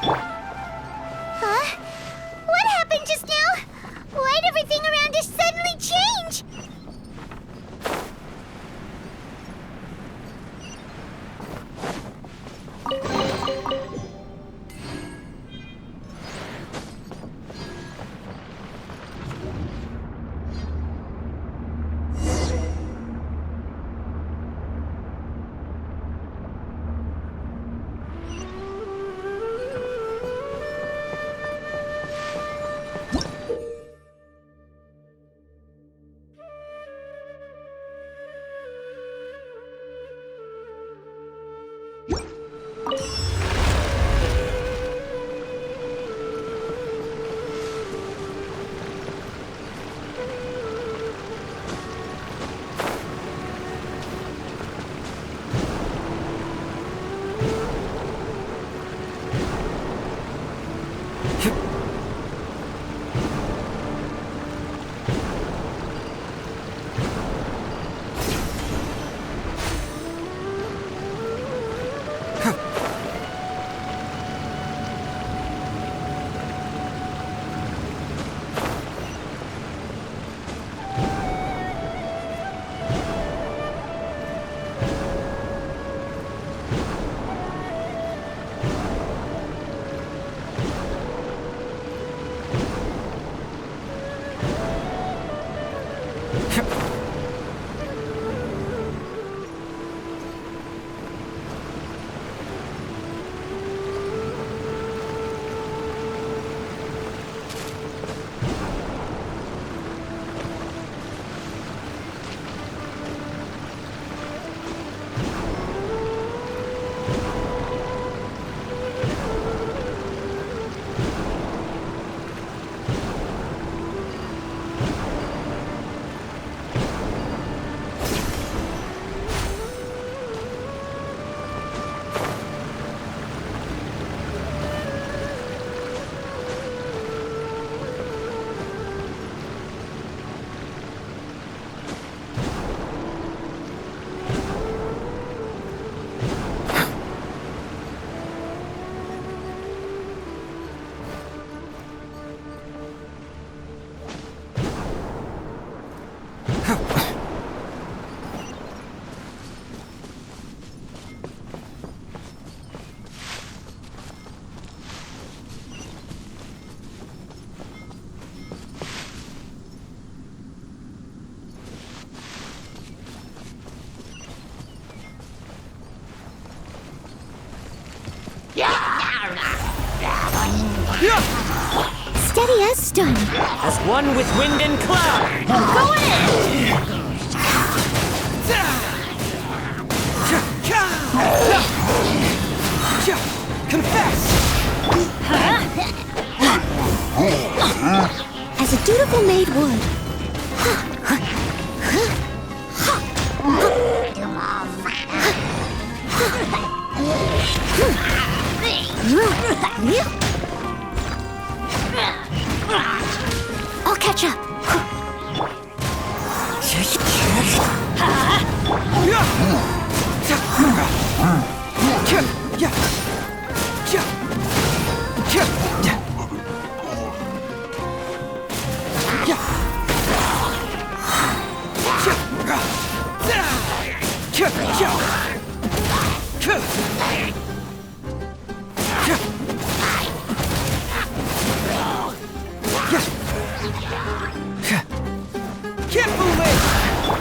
Huh? What happened just now? Why'd everything around us suddenly change? Steady as stone. As one with wind and cloud. Go in! Confess! As a dutiful maid would. I'll catch up.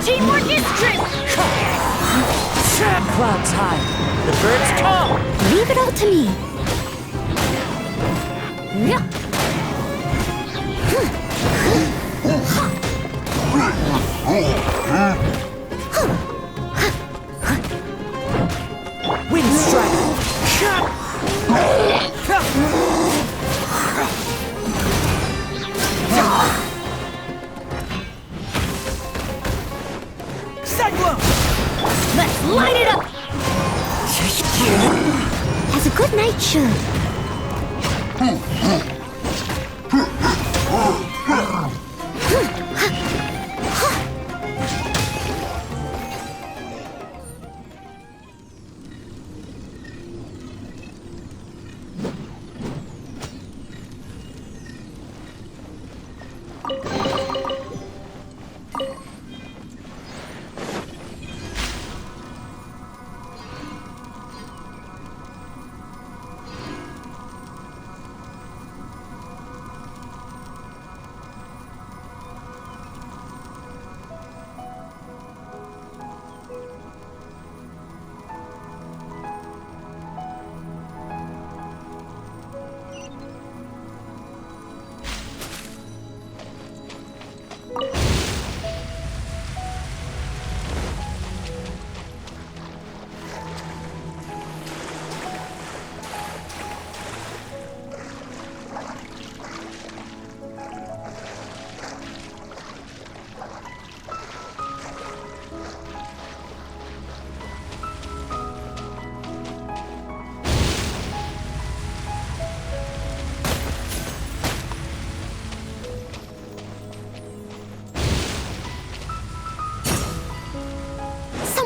Teamwork is strength! Clouds high. The birds call. Leave it all to me. Wind strike. Cyclone! Let's light it up! As a good knight should.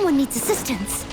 Someone needs assistance.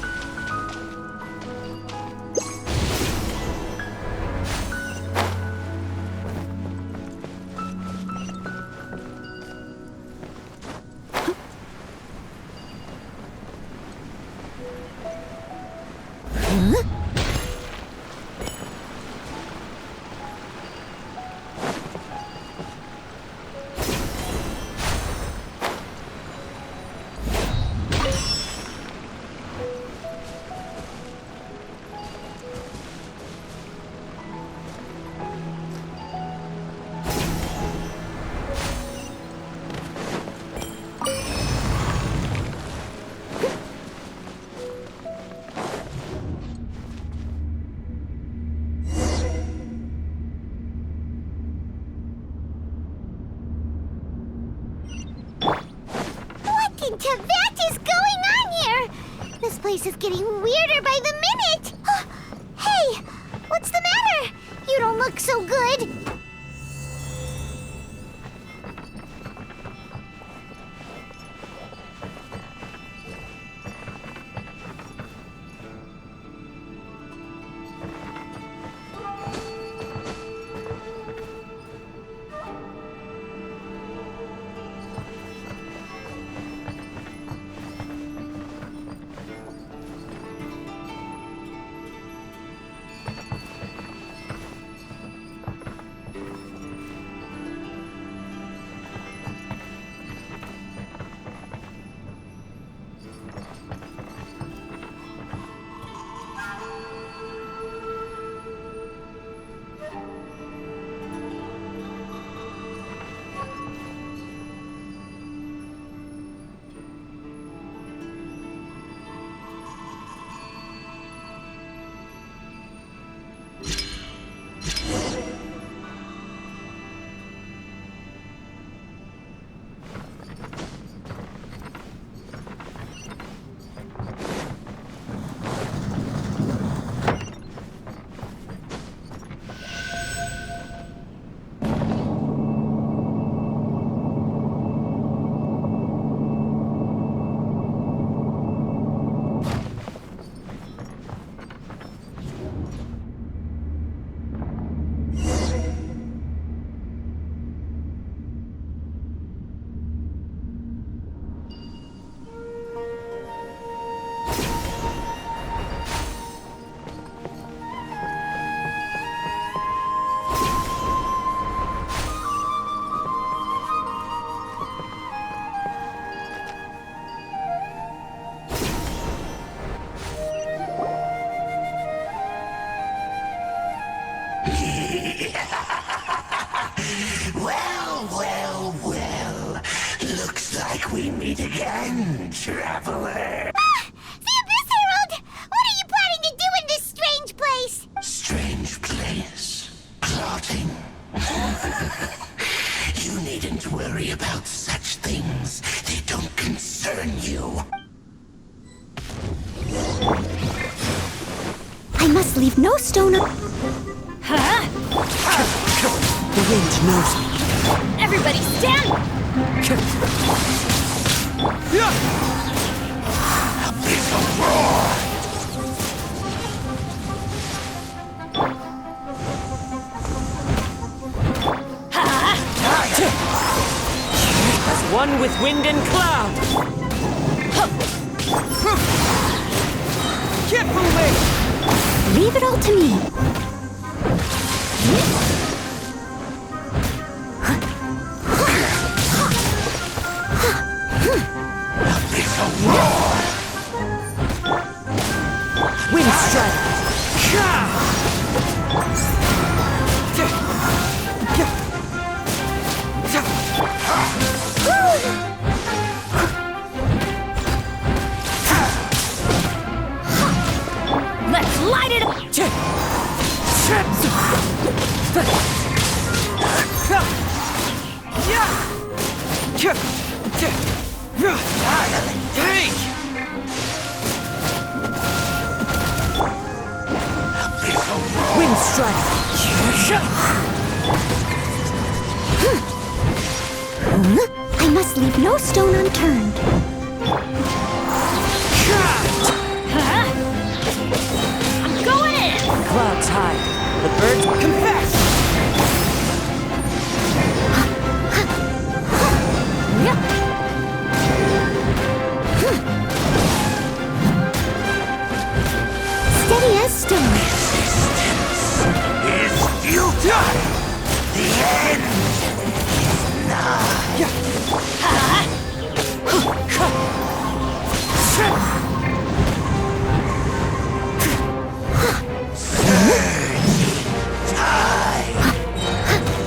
What is going on here? This place is getting weirder by the minute. Hey, what's the matter? You don't look so good. Looks like we meet again, traveler. The Abyss Herald! What are you planning to do in this strange place? Strange place. Plotting. You needn't worry about such things. They don't concern you. I must leave no stone The wind knows me. Everybody stand! Abyssal roar! As one with wind and cloud. Leave it all to me. Abyssal roar! Wind strike. Let's light it up! Abyssal roar! Wind strike. I must leave no stone unturned. clouds hide. The birds confess! Steady as stone. Is futile! The end is nigh!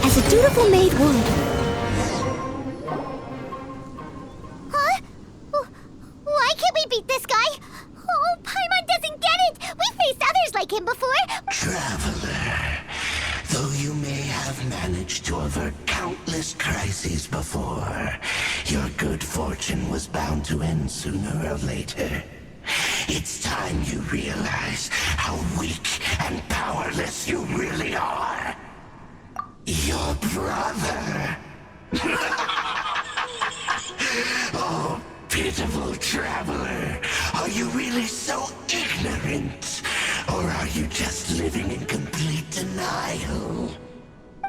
As a dutiful maid would. Huh? Why can't we beat this guy? Oh, Paimon doesn't get it! We faced others like him before! Traveler, though you may have managed to avert countless crises before, your good fortune was bound to end sooner or later. It's time you realize how weak and powerless you really are. Your brother. Oh, pitiful traveler. Are you really so ignorant? Or are you just living in complete denial?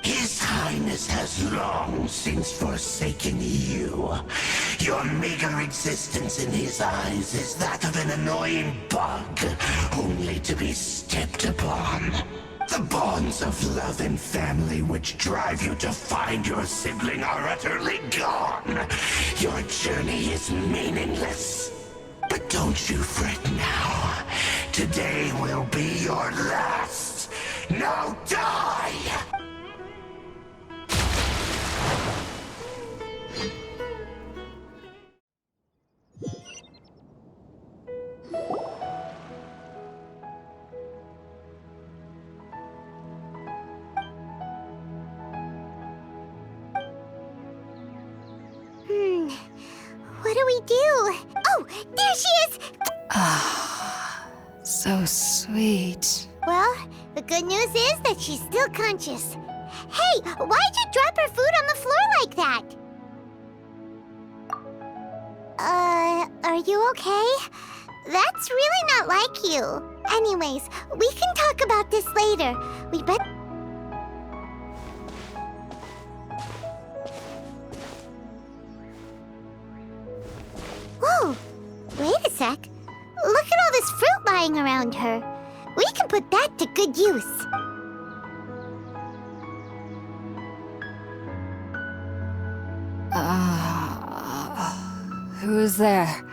His Highness has long since forsaken you. Your meager existence in his eyes is that of an annoying bug, only to be stepped upon. The bonds of love and family which drive you to find your sibling are utterly gone. Your journey is meaningless. But don't you fret now. Today will be your last. Now die! What do we do? Oh, there she is! So sweet. Well, the good news is that she's still conscious. Hey, why'd you drop her food on the floor like that? Are you okay? That's really not like you. Anyways, we can talk about this later. We bet... Whoa! Wait a sec. Look at all this fruit lying around her. We can put that to good use. Who is there?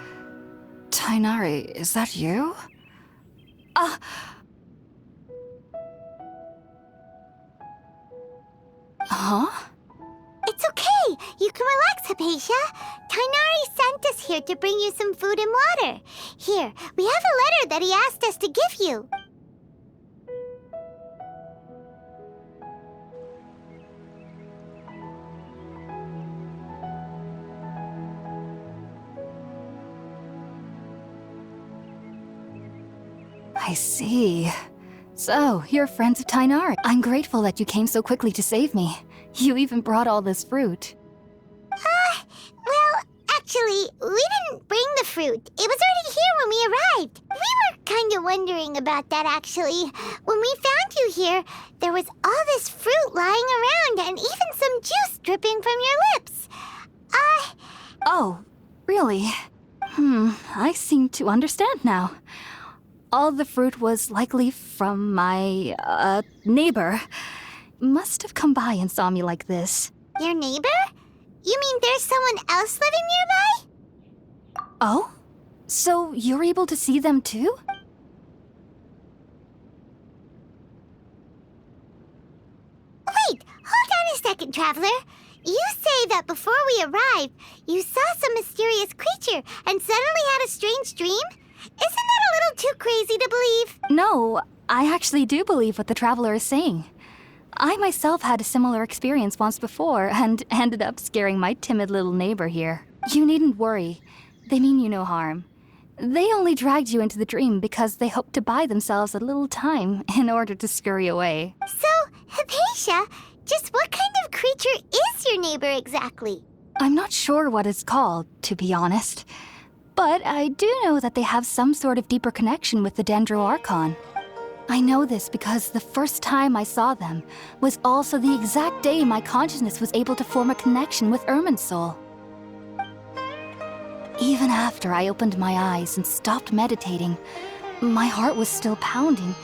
Tainari, is that you? Huh? It's okay. You can relax, Hypatia. Tainari sent us here to bring you some food and water. Here, we have a letter that he asked us to give you. I see. So, you're friends of Tainari. I'm grateful that you came so quickly to save me. You even brought all this fruit. Well, actually, we didn't bring the fruit. It was already here when we arrived. We were kind of wondering about that, actually. When we found you here, there was all this fruit lying around and even some juice dripping from your lips. Oh, really? I seem to understand now. All the fruit was likely from my, neighbor. Must have come by and saw me like this. Your neighbor? You mean there's someone else living nearby? Oh? So you're able to see them too? Wait, hold on a second, Traveler. You say that before we arrived, you saw some mysterious creature and suddenly had a strange dream? Isn't that a little too crazy to believe? No, I actually do believe what the traveler is saying. I myself had a similar experience once before and ended up scaring my timid little neighbor here. You needn't worry. They mean you no harm. They only dragged you into the dream because they hoped to buy themselves a little time in order to scurry away. So, Hypatia, just what kind of creature is your neighbor exactly? I'm not sure what it's called, to be honest. But I do know that they have some sort of deeper connection with the Dendro Archon. I know this because the first time I saw them was also the exact day my consciousness was able to form a connection with Irminsul. Even after I opened my eyes and stopped meditating, my heart was still pounding,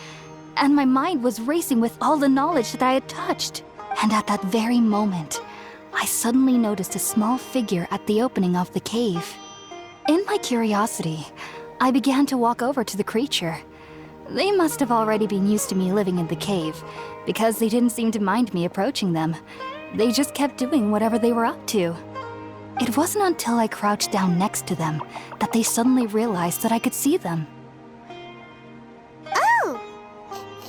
and my mind was racing with all the knowledge that I had touched. And at that very moment, I suddenly noticed a small figure at the opening of the cave. In my curiosity, I began to walk over to the creature. They must have already been used to me living in the cave, because they didn't seem to mind me approaching them. They just kept doing whatever they were up to. It wasn't until I crouched down next to them that they suddenly realized that I could see them. Oh!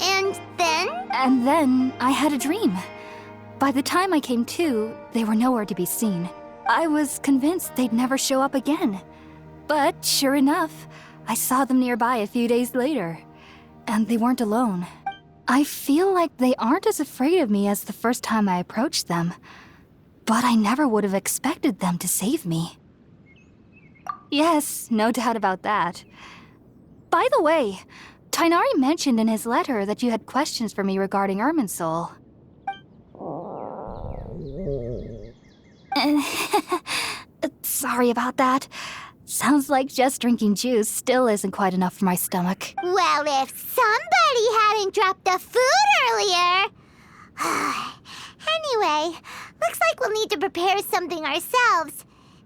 And then? And then I had a dream. By the time I came to, they were nowhere to be seen. I was convinced they'd never show up again. But sure enough, I saw them nearby a few days later. And they weren't alone. I feel like they aren't as afraid of me as the first time I approached them. But I never would have expected them to save me. Yes, no doubt about that. By the way, Tighnari mentioned in his letter that you had questions for me regarding Irminsul. Sorry about that. Sounds like just drinking juice still isn't quite enough for my stomach. Well, if somebody hadn't dropped the food earlier... Anyway, looks like we'll need to prepare something ourselves.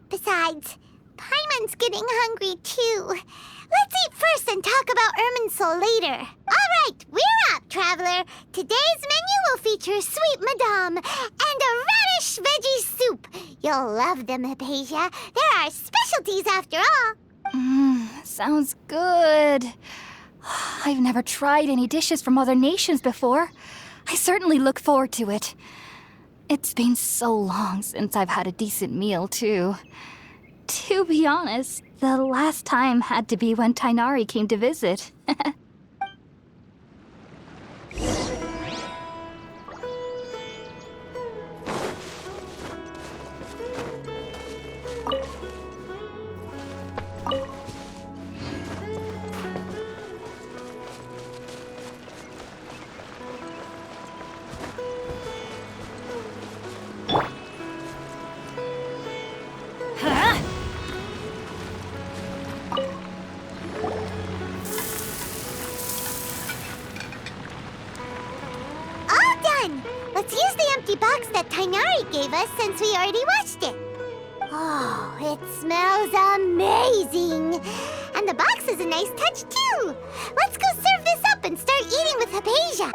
Besides, Paimon's getting hungry too. Let's eat first and talk about Irminsul later. All right, we're up, traveler. Today's menu will feature sweet madame and a radish veggie soup. You'll love them, Hypatia. They're our specialties after all. Sounds good. I've never tried any dishes from other nations before. I certainly look forward to it. It's been so long since I've had a decent meal, too. To be honest, the last time had to be when Tighnari came to visit. Let's use the empty box that Tighnari gave us since we already washed it. Oh, it smells amazing. And the box is a nice touch, too. Let's go serve this up and start eating with Hypatia.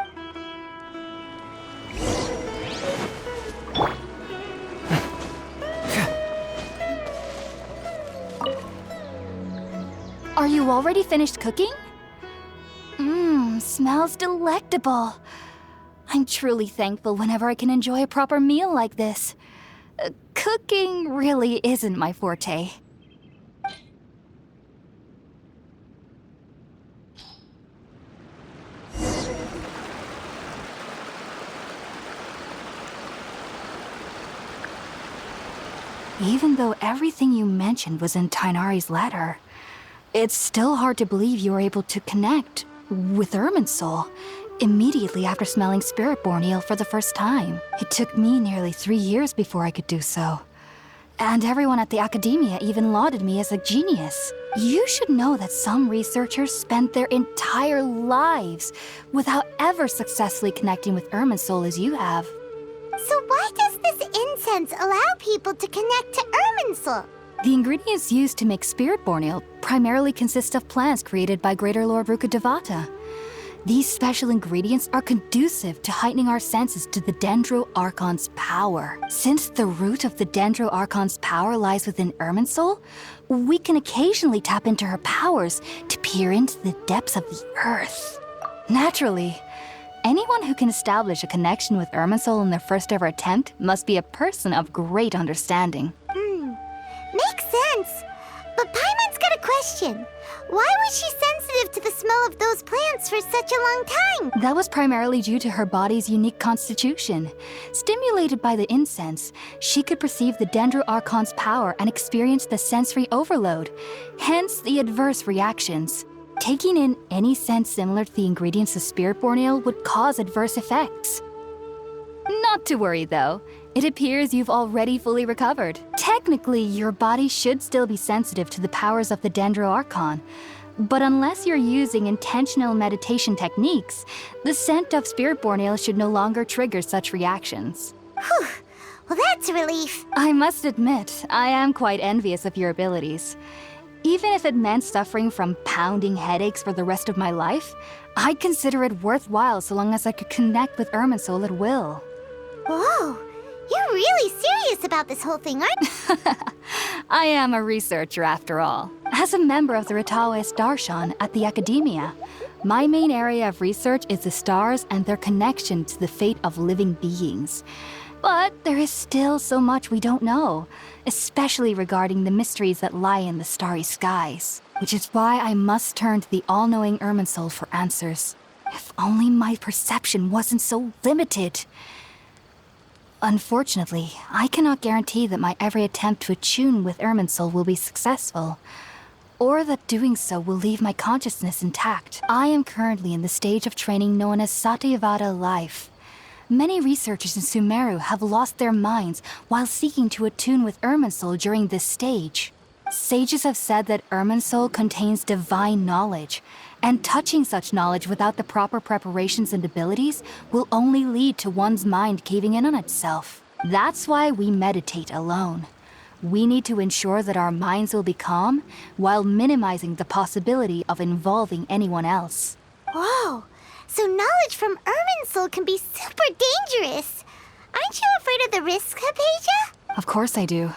Are you already finished cooking? Smells delectable. I'm truly thankful whenever I can enjoy a proper meal like this. Cooking really isn't my forte. Even though everything you mentioned was in Tighnari's letter, it's still hard to believe you were able to connect with Irminsul immediately after smelling Spiritborn eel for the first time. It took me nearly 3 years before I could do so. And everyone at the academia even lauded me as a genius. You should know that some researchers spent their entire lives without ever successfully connecting with Irminsul as you have. So why does this incense allow people to connect to Irminsul? The ingredients used to make Spiritborn eel primarily consist of plants created by Greater Lord Rukkhadevata. These special ingredients are conducive to heightening our senses to the Dendro Archon's power. Since the root of the Dendro Archon's power lies within Irminsul, we can occasionally tap into her powers to peer into the depths of the earth. Naturally, anyone who can establish a connection with Irminsul in their first ever attempt must be a person of great understanding. Makes sense. But Paimon's got a question. Why was she sensitive to the smell of those plants for such a long time? That was primarily due to her body's unique constitution. Stimulated by the incense, she could perceive the Dendro Archon's power and experience the sensory overload, hence the adverse reactions. Taking in any scent similar to the ingredients of Spirit-born ale would cause adverse effects. Not to worry, though. It appears you've already fully recovered. Technically, your body should still be sensitive to the powers of the Dendro Archon. But unless you're using intentional meditation techniques, the scent of Spirit-born ale should no longer trigger such reactions. Whew. Well, that's a relief. I must admit, I am quite envious of your abilities. Even if it meant suffering from pounding headaches for the rest of my life, I'd consider it worthwhile so long as I could connect with Irminsul at will. Whoa, you're really serious about this whole thing, aren't you? I am a researcher after all. As a member of the Ritaoist Archon at the Academia, my main area of research is the stars and their connection to the fate of living beings. But there is still so much we don't know, especially regarding the mysteries that lie in the starry skies. Which is why I must turn to the all-knowing Irminsul for answers. If only my perception wasn't so limited. Unfortunately, I cannot guarantee that my every attempt to attune with Irminsul will be successful, or that doing so will leave my consciousness intact. I am currently in the stage of training known as Satyavada life. Many researchers in Sumeru have lost their minds while seeking to attune with Irminsul during this stage. Sages have said that Irminsul contains divine knowledge, and touching such knowledge without the proper preparations and abilities will only lead to one's mind caving in on itself. That's why we meditate alone. We need to ensure that our minds will be calm while minimizing the possibility of involving anyone else. Whoa, so knowledge from Irminsul can be super dangerous. Aren't you afraid of the risk, Hypatia? Of course I do.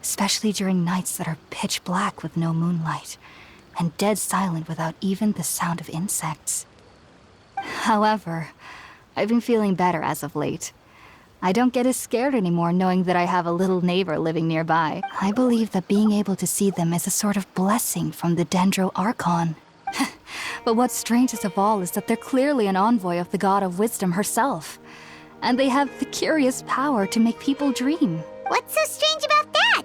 Especially during nights that are pitch black with no moonlight, and dead silent without even the sound of insects. However, I've been feeling better as of late. I don't get as scared anymore knowing that I have a little neighbor living nearby. I believe that being able to see them is a sort of blessing from the Dendro Archon. But what's strangest of all is that they're clearly an envoy of the god of wisdom herself. And they have the curious power to make people dream. What's so strange about that?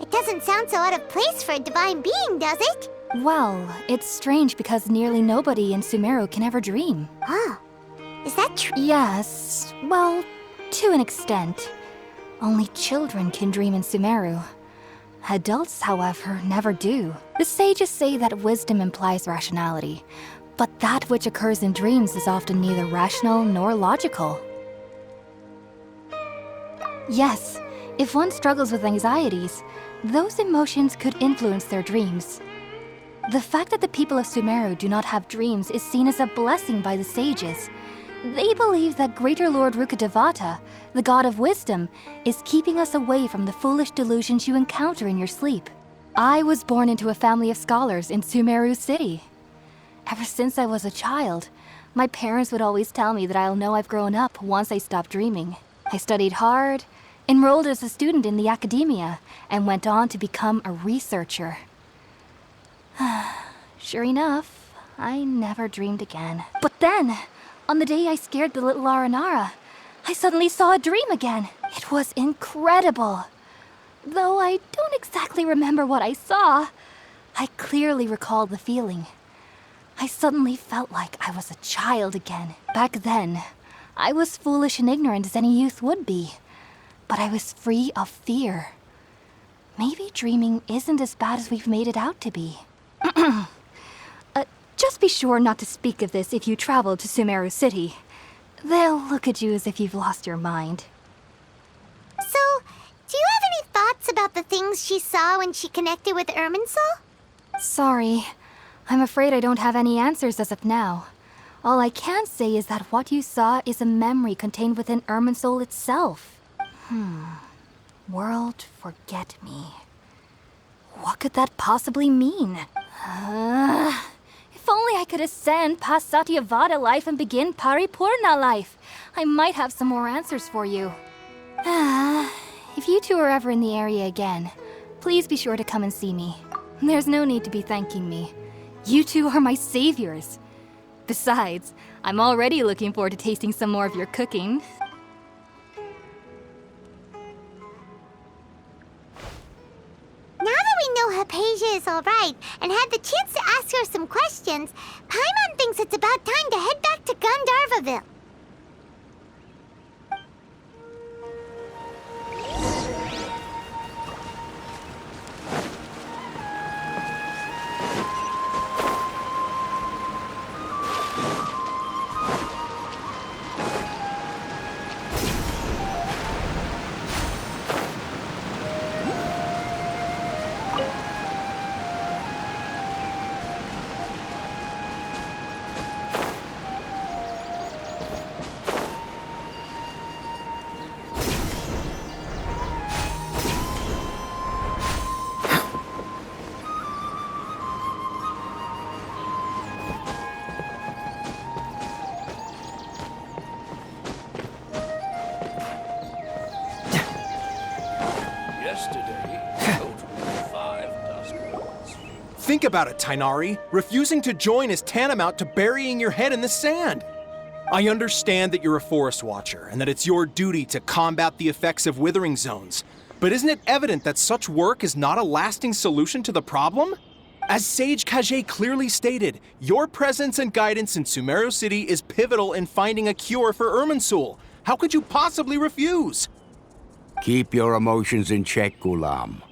It doesn't sound so out of place for a divine being, does it? Well, it's strange because nearly nobody in Sumeru can ever dream. Huh. Is that true? Yes, well, to an extent. Only children can dream in Sumeru. Adults, however, never do. The sages say that wisdom implies rationality, but that which occurs in dreams is often neither rational nor logical. Yes, if one struggles with anxieties, those emotions could influence their dreams. The fact that the people of Sumeru do not have dreams is seen as a blessing by the sages. They believe that Greater Lord Rukkhadevata, the god of wisdom, is keeping us away from the foolish delusions you encounter in your sleep. I was born into a family of scholars in Sumeru City. Ever since I was a child, my parents would always tell me that I'll know I've grown up once I stop dreaming. I studied hard, enrolled as a student in the academia, and went on to become a researcher. Sure enough, I never dreamed again. But then, on the day I scared the little Aranara, I suddenly saw a dream again. It was incredible. Though I don't exactly remember what I saw, I clearly recall the feeling. I suddenly felt like I was a child again. Back then, I was foolish and ignorant as any youth would be, but I was free of fear. Maybe dreaming isn't as bad as we've made it out to be. Just be sure not to speak of this if you travel to Sumeru City. They'll look at you as if you've lost your mind. So, do you have any thoughts about the things she saw when she connected with Irminsul? Sorry. I'm afraid I don't have any answers as of now. All I can say is that what you saw is a memory contained within Irminsul itself. World forget me. What could that possibly mean? If only I could ascend past Satyavada life and begin Paripurna life. I might have some more answers for you. If you two are ever in the area again, please be sure to come and see me. There's no need to be thanking me. You two are my saviors. Besides, I'm already looking forward to tasting some more of your cooking. Now that we know Hypatia this all right and had the chance to ask her some questions, Paimon thinks it's about time to head back to Gandharvaville. Think about it, Tainari. Refusing to join is tantamount to burying your head in the sand. I understand that you're a forest watcher and that it's your duty to combat the effects of withering zones. But isn't it evident that such work is not a lasting solution to the problem? As Sage Kage clearly stated, your presence and guidance in Sumeru City is pivotal in finding a cure for Irminsul. How could you possibly refuse? Keep your emotions in check, Ghulam.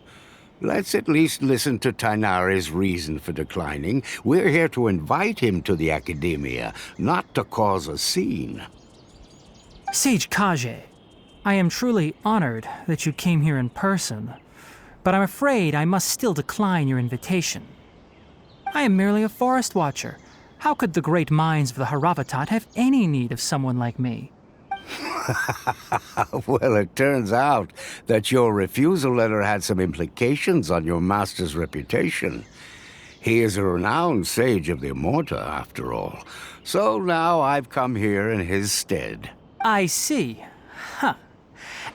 Let's at least listen to Tainari's reason for declining. We're here to invite him to the Academia, not to cause a scene. Sage Kage, I am truly honored that you came here in person, but I'm afraid I must still decline your invitation. I am merely a forest watcher. How could the great minds of the Haravatat have any need of someone like me? Well, it turns out that your refusal letter had some implications on your master's reputation. He is a renowned sage of the Immorta, after all. So now I've come here in his stead. I see. Huh.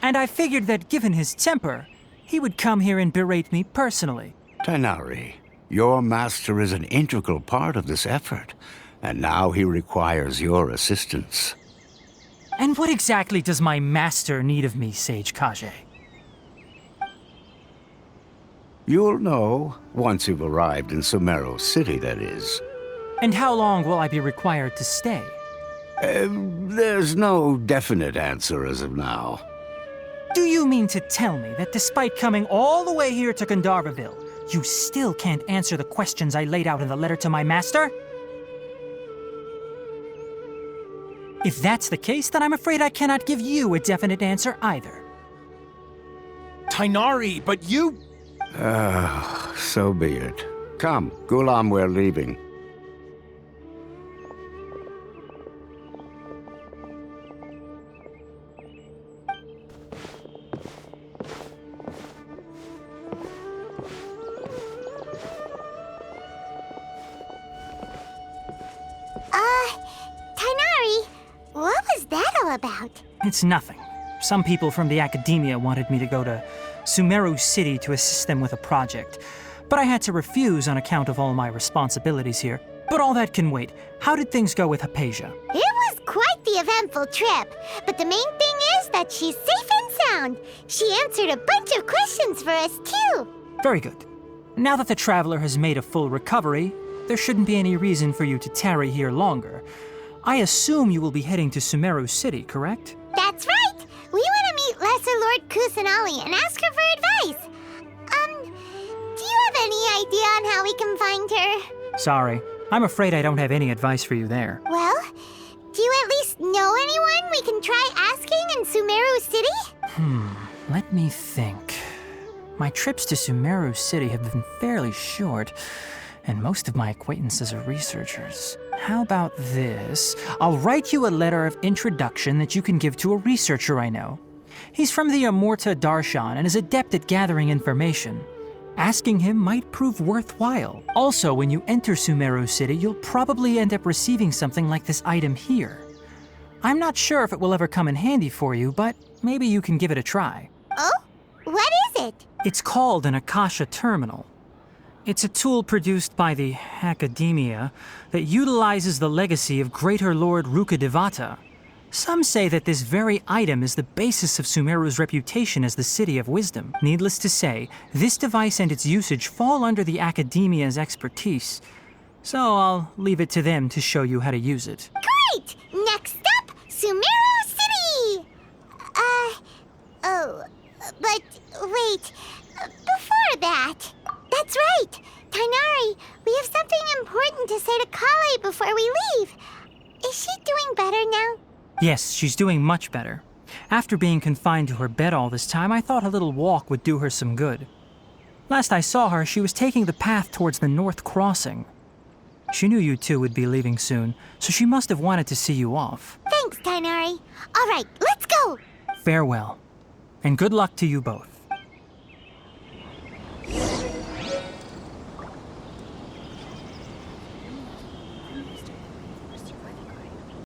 And I figured that given his temper, he would come here and berate me personally. Tainari, your master is an integral part of this effort, and now he requires your assistance. And what exactly does my master need of me, Sage Kage? You'll know once you've arrived in Sumeru City, that is. And how long will I be required to stay? There's no definite answer as of now. Do you mean to tell me that despite coming all the way here to Gandharvaville, you still can't answer the questions I laid out in the letter to my master? If that's the case, then I'm afraid I cannot give you a definite answer either. Tainari, but you... So be it. Come, Ghulam, we're leaving. Tainari, what was that all about? It's nothing. Some people from the Academia wanted me to go to Sumeru City to assist them with a project, but I had to refuse on account of all my responsibilities here. But all that can wait. How did things go with Hypatia? It was quite the eventful trip, but the main thing is that she's safe and sound. She answered a bunch of questions for us, too. Very good. Now that the Traveler has made a full recovery, there shouldn't be any reason for you to tarry here longer. I assume you will be heading to Sumeru City, correct? That's right! We want to meet Lesser Lord Kusanali and ask her for advice. Do you have any idea on how we can find her? Sorry. I'm afraid I don't have any advice for you there. Well, do you at least know anyone we can try asking in Sumeru City? Let me think. My trips to Sumeru City have been fairly short, and most of my acquaintances are researchers. How about this? I'll write you a letter of introduction that you can give to a researcher I know. He's from the Immorta Darshan and is adept at gathering information. Asking him might prove worthwhile. Also, when you enter Sumeru City, you'll probably end up receiving something like this item here. I'm not sure if it will ever come in handy for you, but maybe you can give it a try. Oh? What is it? It's called an Akasha Terminal. It's a tool produced by the Academia that utilizes the legacy of Greater Lord Rukadevata. Some say that this very item is the basis of Sumeru's reputation as the City of Wisdom. Needless to say, this device and its usage fall under the Academia's expertise. So I'll leave it to them to show you how to use it. Great! Next up, Sumeru City! But wait, before that. That's right! Tainari, we have something important to say to Kale before we leave. Is she doing better now? Yes, she's doing much better. After being confined to her bed all this time, I thought a little walk would do her some good. Last I saw her, she was taking the path towards the North Crossing. She knew you two would be leaving soon, so she must have wanted to see you off. Thanks, Tainari. All right, let's go! Farewell, and good luck to you both.